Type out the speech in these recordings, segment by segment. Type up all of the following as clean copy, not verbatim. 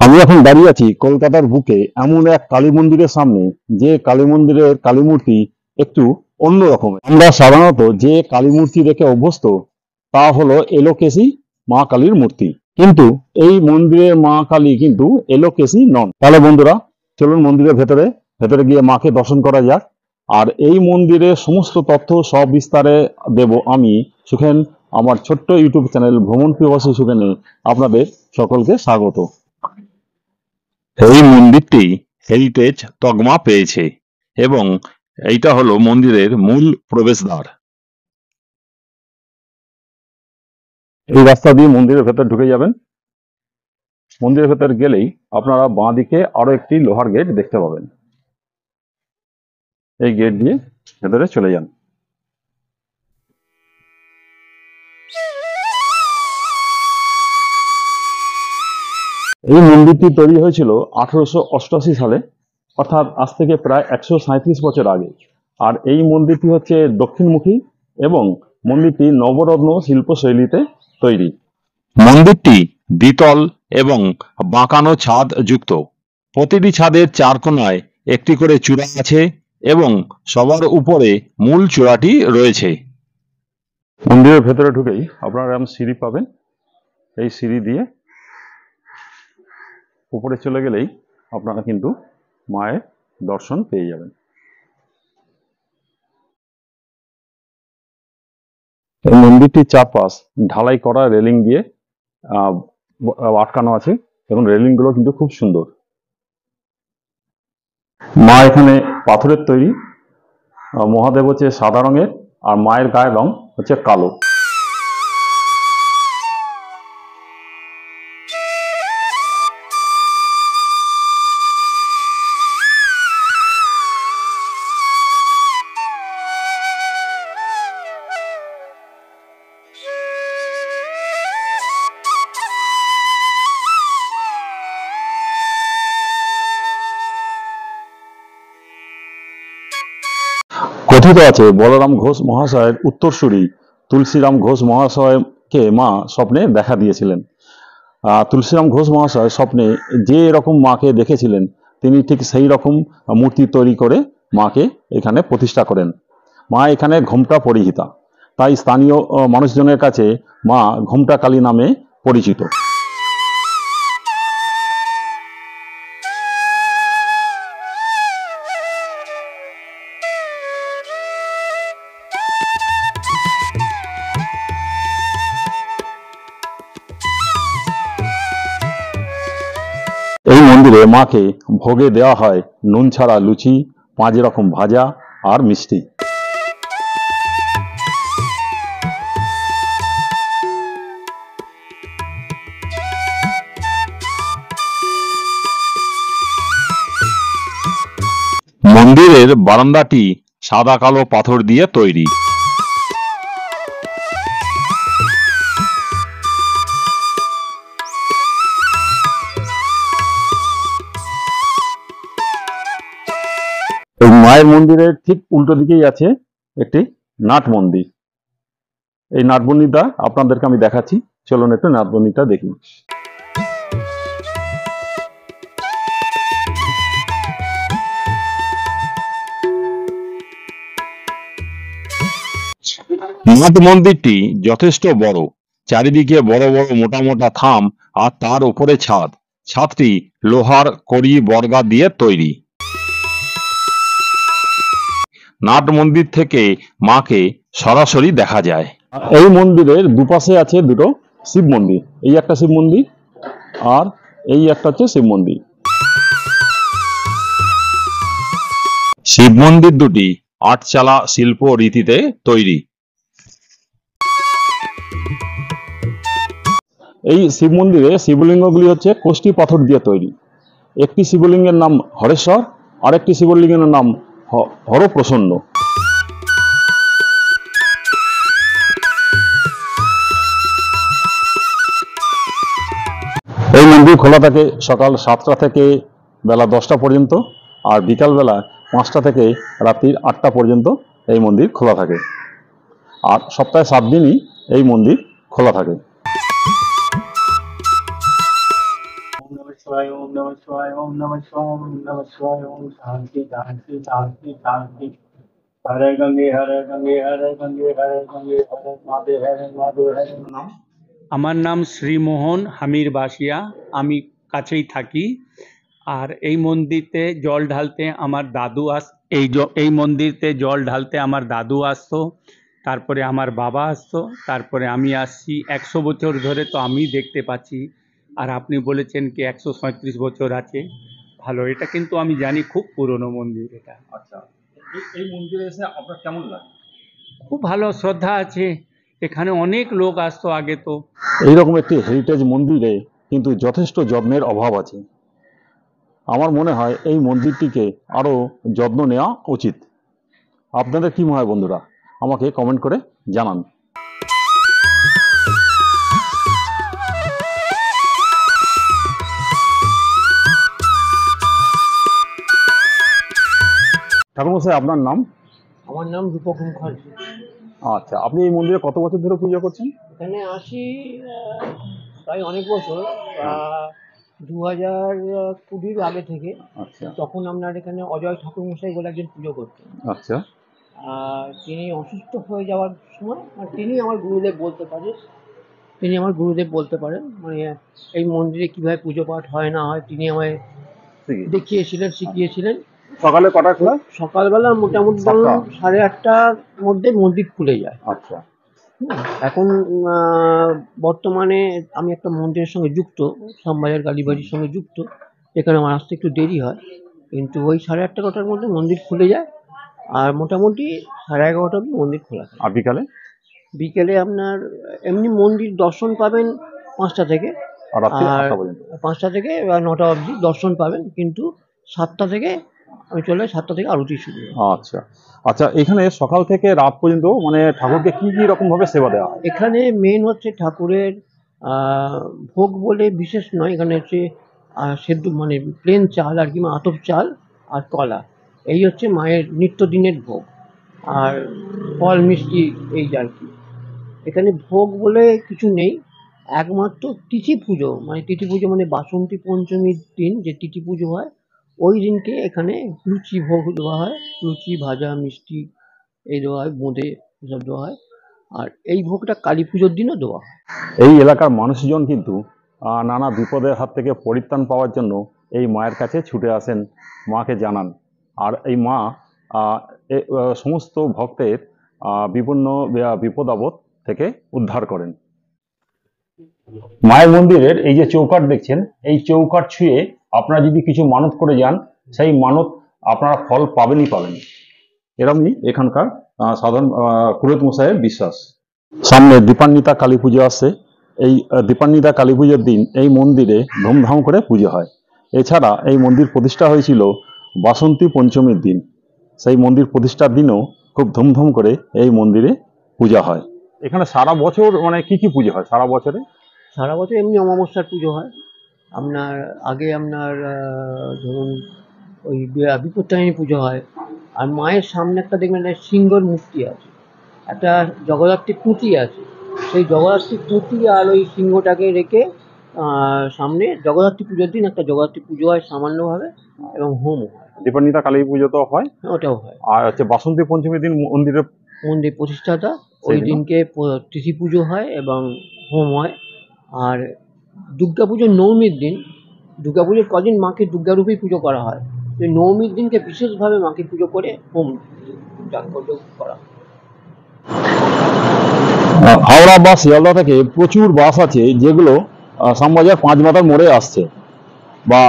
আমি এখন দাঁড়িয়ে আছি কলকাতার বুকে এমন এক কালী মন্দিরের সামনে, যে কালী মন্দিরের কালী মূর্তি একটু অন্য রকমের। আমরা সাধারণত যে কালী মূর্তি দেখে অভ্যস্ত তা হলো এলোকেশী মা কালীর মূর্তি, কিন্তু এই মন্দিরের মা কালী কিন্তু এলোকেশী নন। তাহলে বন্ধুরা, চলুন মন্দিরের ভেতরে ভেতরে গিয়ে মাকে দর্শন করা যাক। আর এই মন্দিরের সমস্ত তথ্য সব বিস্তারে দেব আমি, সুখেন। আমার ছোট্ট ইউটিউব চ্যানেল ভ্রমণ প্রিয়বাসী সুখেনে আপনাদের সকলকে স্বাগত। এই মন্দিরটি হেরিটেজ তকমা পেয়েছে এবং এইটা হলো মন্দিরের মূল প্রবেশদ্বার। এই রাস্তা দিয়ে মন্দিরের ভেতর ঢুকে যাবেন। মন্দিরের ভেতর গেলেই আপনারা বাঁ দিকে আরো একটি লোহার গেট দেখতে পাবেন। এই গেট দিয়ে ভেতরে চলে যান। এই মন্দিরটি তৈরি হয়েছিল 1888 সালে, অর্থাৎ আজ থেকে প্রায় 137 বছর আগে। আর এই মন্দিরটি হচ্ছে দক্ষিণমুখী এবং মন্দিরটি নবরত্ন শিল্পশৈলীতে তৈরি। মন্দিরটি দ্বিতল এবং বাঁকানো ছাদ যুক্ত। প্রতিটি ছাদের চার কোণায় একটি করে চূড়া আছে এবং সবার উপরে মূল চূড়াটি রয়েছে। মন্দিরের ভেতরে ঢুকেই আপনারা এরকম সিঁড়ি পাবেন। এই সিঁড়ি দিয়ে উপরে চলে গেলেই আপনারা কিন্তু মায়ের দর্শন পেয়ে যাবেন। এই মন্দিরটির চারপাশ ঢালাই করা রেলিং দিয়ে আটকানো আছে এবং রেলিং গুলো কিন্তু খুব সুন্দর। মা এখানে পাথরের তৈরি, মহাদেব হচ্ছে সাদা রঙের আর মায়ের গায়ের রং হচ্ছে কালো। কথিত আছে বলরাম ঘোষ মহাশয়ের উত্তরসূরি তুলসীরাম ঘোষ মহাশয়কে মা স্বপ্নে দেখা দিয়েছিলেন। তুলসীরাম ঘোষ মহাশয় স্বপ্নে যে রকম মাকে দেখেছিলেন, তিনি ঠিক সেই রকম মূর্তি তৈরি করে মাকে এখানে প্রতিষ্ঠা করেন। মা এখানে ঘোমটা পরিহিতা, তাই স্থানীয় মানুষজনের কাছে মা ঘোমটা কালী নামে পরিচিত। এই মন্দিরে মাকে ভোগে দেওয়া হয় নুন ছাড়া লুচি, 5 রকম ভাজা আর মিষ্টি। মন্দিরের বারান্দাটি সাদা কালো পাথর দিয়ে তৈরি। এই মায়ের মন্দিরের ঠিক উল্টো দিকেই আছে একটি নাট মন্দির। এই নাট মন্দিরটা আপনাদেরকে আমি দেখাচ্ছি, চলুন একটু নাট মন্দিরটা দেখি। নাট মন্দিরটি যথেষ্ট বড়, চারিদিকে বড় বড় মোটা মোটা থাম আর তার উপরে ছাদ। ছাদটি লোহার কড়ি বর্গা দিয়ে তৈরি। নাট মন্দির থেকে মাকে সরাসরি দেখা যায়। এই মন্দিরের দুপাশে আছে দুটো শিব মন্দির। এই একটা শিব মন্দির আর এই একটা হচ্ছে শিব মন্দির। শিব মন্দির দুটি আটচালা শিল্প রীতিতে তৈরি। এই শিব মন্দিরে শিবলিঙ্গগুলি হচ্ছে কোষ্ঠী পাথর দিয়ে তৈরি। একটি শিবলিঙ্গের নাম হরেশ্বর, আরেকটি শিবলিঙ্গের নাম হরপ্রসন্ন। এই মন্দির খোলা থাকে সকাল 7টা থেকে বেলা 10টা পর্যন্ত, আর বিকালবেলা 5টা থেকে রাত্রি 8টা পর্যন্ত এই মন্দির খোলা থাকে। আর সপ্তাহে 7 দিনই এই মন্দির খোলা থাকে। शिवाय ओम नमः शिवाय ओम नमः शिवाय ओम नमः शिवाय ओम शांति शांति शांति शांति। हरे गंगे हरे गंगे हरे गंगे हरे गंगे हरे माधे हरे माधे हरे नाम। আমার নাম শ্রীমোহন হামির বাসিয়া, আমি কাছেই থাকি। আর এই মন্দিরতে জল ঢালতে আমার দাদু এই মন্দিরতে জল ঢালতে আমার দাদু আসতো, তারপরে আমার বাবা আসতো, তারপরে আমি আসছি। 100 বছর ধরে তো আমি দেখতে পাচ্ছি। আর আপনি বলেছেন কি 137 বছর আছে। ভালো, এটা কিন্তু আমি জানি খুব পুরনো মন্দির এটা। আচ্ছা, এই মন্দিরে এসে আপনার কেমন লাগে? খুব ভালো, শ্রদ্ধা আছে। এখানে অনেক লোক আসতো আগে। তো এইরকম একটি হেরিটেজ মন্দিরে কিন্তু যথেষ্ট যত্নের অভাব আছে। আমার মনে হয় এই মন্দিরটিকে আরো যত্ন নেওয়া উচিত। আপনাদের কি মনে হয় বন্ধুরা? আমাকে কমেন্ট করে জানান। ঠাকুরমশাই, আপনার নাম? আমার নাম রূপক মুখার্জি। আচ্ছা, আপনি এই মন্দিরে কত বছর ধরে পুজো করছেন? এখানে আসি প্রায় অনেক বছর, 2020 আগে থেকে। আচ্ছা তখন আপনার এখানে অজয় ঠাকুর মশাই বলে একজন পুজো করতেন। আচ্ছা তিনি অসুস্থ হয়ে যাওয়ার সময় তিনি আমার গুরুদেব বলতে পারেন মানে এই মন্দিরে কীভাবে পুজো পাঠ হয় না হয় তিনি আমায় দেখিয়েছিলেন, শিখিয়েছিলেন। সকালে কটা খোলা? সকালবেলা মোটামুটি ধরুন 8:30টার মধ্যে মন্দির খুলে যায়। আচ্ছা, এখন বর্তমানে আমি একটা মন্দিরের সঙ্গে যুক্ত, শ্যামবাজার কালীবাড়ির সঙ্গে যুক্ত। এখানে আমার আসতে একটু দেরি হয়, কিন্তু ওই 8:30-9টার মধ্যে মন্দির খুলে যায়। আর মোটামুটি 11:30 অবধি মন্দির খোলা থাকে। আর বিকালে? বিকেলে আপনার এমনি মন্দির দর্শন পাবেন 5টা থেকে, আর রাত্রি আর 8টা পর্যন্ত? 5টা থেকে 9টা অবধি দর্শন পাবেন, কিন্তু 7টা থেকে আমি চলে 7টা থেকে আরতি শুরু হয়। আচ্ছা আচ্ছা, এখানে সকাল থেকে রাত পর্যন্ত মানে ঠাকুরকে কি কি রকম ভাবে সেবা দেওয়া হয়? এখানে মেন হচ্ছে ঠাকুরের ভোগ বলে বিশেষ নয়। এখানে হচ্ছে সেদ্ধ মানে প্লেন চাল আর কি, আতপ চাল আর কলা, এই হচ্ছে মায়ের নিত্যদিনের ভোগ। আর ফল মিষ্টি এই আর কি। এখানে ভোগ বলে কিছু নেই, একমাত্র তিথি পুজো মানে বাসন্তী পঞ্চমীর দিন যে তিথি পুজো হয়, ওই দিনকে এখানে লুচি ভোগ দেওয়া হয়। লুচি, ভাজা, মিষ্টি এই দেওয়া হয়, বোঁদে এসব দেওয়া হয়। আর এই ভোগটা কালী পুজোর দিনও দেওয়া হয়। এই এলাকার মানুষজন কিন্তু নানা বিপদের হাত থেকে পরিত্রাণ পাওয়ার জন্য এই মায়ের কাছে ছুটে আসেন, মাকে জানান। আর এই মা সমস্ত ভক্তের বিভিন্ন বিপদ আপদ থেকে উদ্ধার করেন। মায়ের মন্দিরের এই যে চৌকাঠ দেখছেন, এই চৌকাঠ ছুঁয়ে আপনারা যদি কিছু মানত করে যান, সেই মানত আপনারা ফল পাবেনই পাবেন। এরকমই এখানকার সাধারণ পুরোহিত মশাইয়ের বিশ্বাস। সামনে দীপান্বিতা কালী পুজো আসছে। এই দীপান্বিতা কালী পুজোর দিন এই মন্দিরে ধুমধাম করে পুজো হয়। এছাড়া এই মন্দির প্রতিষ্ঠা হয়েছিল বাসন্তী পঞ্চমীর দিন। সেই মন্দির প্রতিষ্ঠার দিনও খুব ধুমধাম করে এই মন্দিরে পূজা হয়। এখানে সারা বছর মানে কি কি পুজো হয় সারা বছরে? সারা বছর এমনি অমাবস্যার পুজো হয়। আপনার আগে ধরুন ওই বিপত্তারিণী পুজো হয়। আর মায়ের সামনে একটা দেখবেন সিংহর মূর্তি আছে, একটা জগদ্ধাত্রী পুঁতি আছে। সেই জগদ্ধাত্রী পুঁতি আর ওই সিংহটাকে রেখে সামনে জগদ্ধাত্রী পুজোর দিন একটা জগদ্ধাত্রী পুজো হয় সামান্যভাবে, এবং হোম হয়। দীপান্বিতা কালী পুজো তো হয়, ওটাও হয়। আর হচ্ছে বাসন্তী পঞ্চমীর দিন মন্দির প্রতিষ্ঠাতা, ওই দিনকে তিথি পুজো হয় এবং হোম হয়। আর দুর্গা পুজোর নবমীর দিন, দুর্গা পুজোর কদিন মাকে দুর্গারূপেই পুজো করা হয়। সেই নবমীর দিনকে বিশেষভাবে মাকে পুজো করে হোম করা হয়। হাওড়া বা শিয়ালদা থেকে প্রচুর বাস আছে যেগুলো শ্যামবাজার 5 মাথার মোড়ে আসছে, বা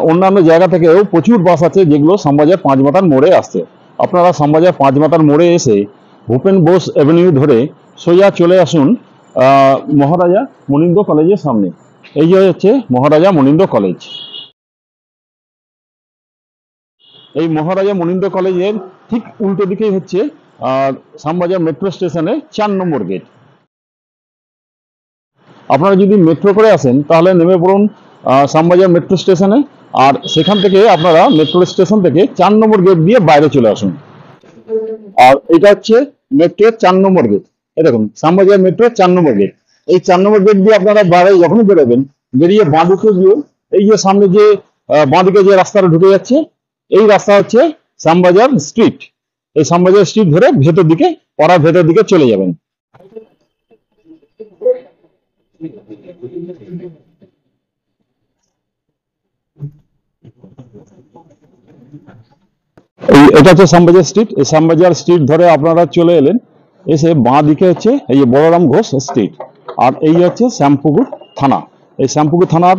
অন্যান্য জায়গা থেকেও প্রচুর বাস আছে যেগুলো শ্যামবাজার 5 মাথার মোড়ে আসছে। আপনারা শ্যামবাজার 5 মাথার মোড়ে এসে ভূপেন বোস অ্যাভিনিউ ধরে সোজা চলে আসুন মহারাজা মনীন্দ্র কলেজের সামনে। এই যে হচ্ছে মহারাজা মনীন্দ্র কলেজ। এই মহারাজা মনীন্দ্র কলেজের ঠিক উল্টো দিকেই হচ্ছে শ্যামবাজার মেট্রো স্টেশনের 4 নম্বর গেট। আপনারা যদি মেট্রো করে আসেন তাহলে নেমে পড়ুন শ্যামবাজার মেট্রো স্টেশনে, আর সেখান থেকে আপনারা মেট্রো স্টেশন থেকে 4 নম্বর গেট দিয়ে বাইরে চলে আসুন। আর এটা হচ্ছে মেট্রোর 4 নম্বর গেট। এই দেখুন শ্যামবাজার মেট্রোর 4 নম্বর গেট। এই 4 নম্বর গেট দিয়ে আপনারা বাইরে যখনই বেরোবেন, বেরিয়ে বাঁ দিকে গিয়ে এই যে সামনে যে বাঁদিকে যে রাস্তাটা ঢুকে যাচ্ছে, এই রাস্তা হচ্ছে শ্যামবাজার স্ট্রিট। এই শ্যামবাজার স্ট্রিট ধরে ভেতর দিকে, পাড়ার ভেতর দিকে চলে যাবেন। এটা হচ্ছে শ্যামবাজার স্ট্রিট। এই শ্যামবাজার স্ট্রিট ধরে আপনারা চলে এলেন, এসে বাঁ দিকে হচ্ছে এই যে বলরাম ঘোষ স্ট্রিট, আর এই হচ্ছে শ্যামপুকুর থানা। এই শ্যামপুকুর থানার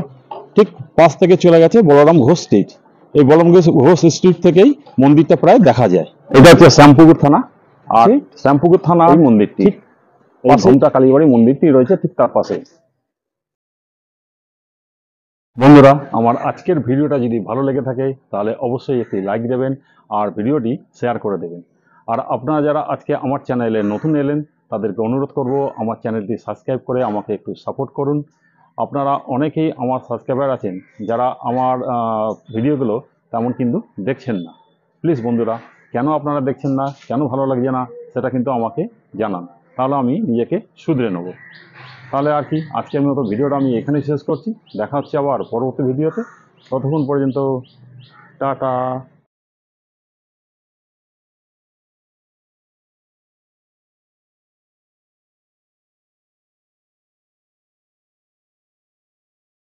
ঠিক পাশ থেকে চলে গেছে বলরাম ঘোষ স্ট্রিট। এই বলরাম ঘোষ স্ট্রিট থেকেই মন্দিরটা প্রায় দেখা যায়। এটা হচ্ছে শ্যামপুকুর থানা, আর শ্যামপুকুর থানা মন্দিরটি ঠিক ঘুমটা কালীবাড়ি মন্দিরটি রয়েছে ঠিক তার পাশে। বন্ধুরা, আমার আজকের ভিডিওটা যদি ভালো লেগে থাকে তাহলে অবশ্যই একটি লাইক দেবেন আর ভিডিওটি শেয়ার করে দেবেন। আর আপনারা যারা আজকে আমার চ্যানেলে নতুন এলেন তাদেরকে অনুরোধ করব আমার চ্যানেলটি সাবস্ক্রাইব করে আমাকে একটু সাপোর্ট করুন। আপনারা অনেকেই আমার সাবস্ক্রাইবার আছেন যারা আমার ভিডিওগুলো তেমন কিন্তু দেখছেন না। প্লিজ বন্ধুরা, কেন আপনারা দেখছেন না, কেন ভালো লাগছে না, সেটা কিন্তু আমাকে জানান, তাহলে আমি নিজেকে শুধরে নেব। তাহলে আর কি, আজকের মতো ভিডিওটা আমি এখানেই শেষ করছি। দেখা হচ্ছে আবার পরবর্তী ভিডিওতে। ততক্ষণ পর্যন্ত টাটা।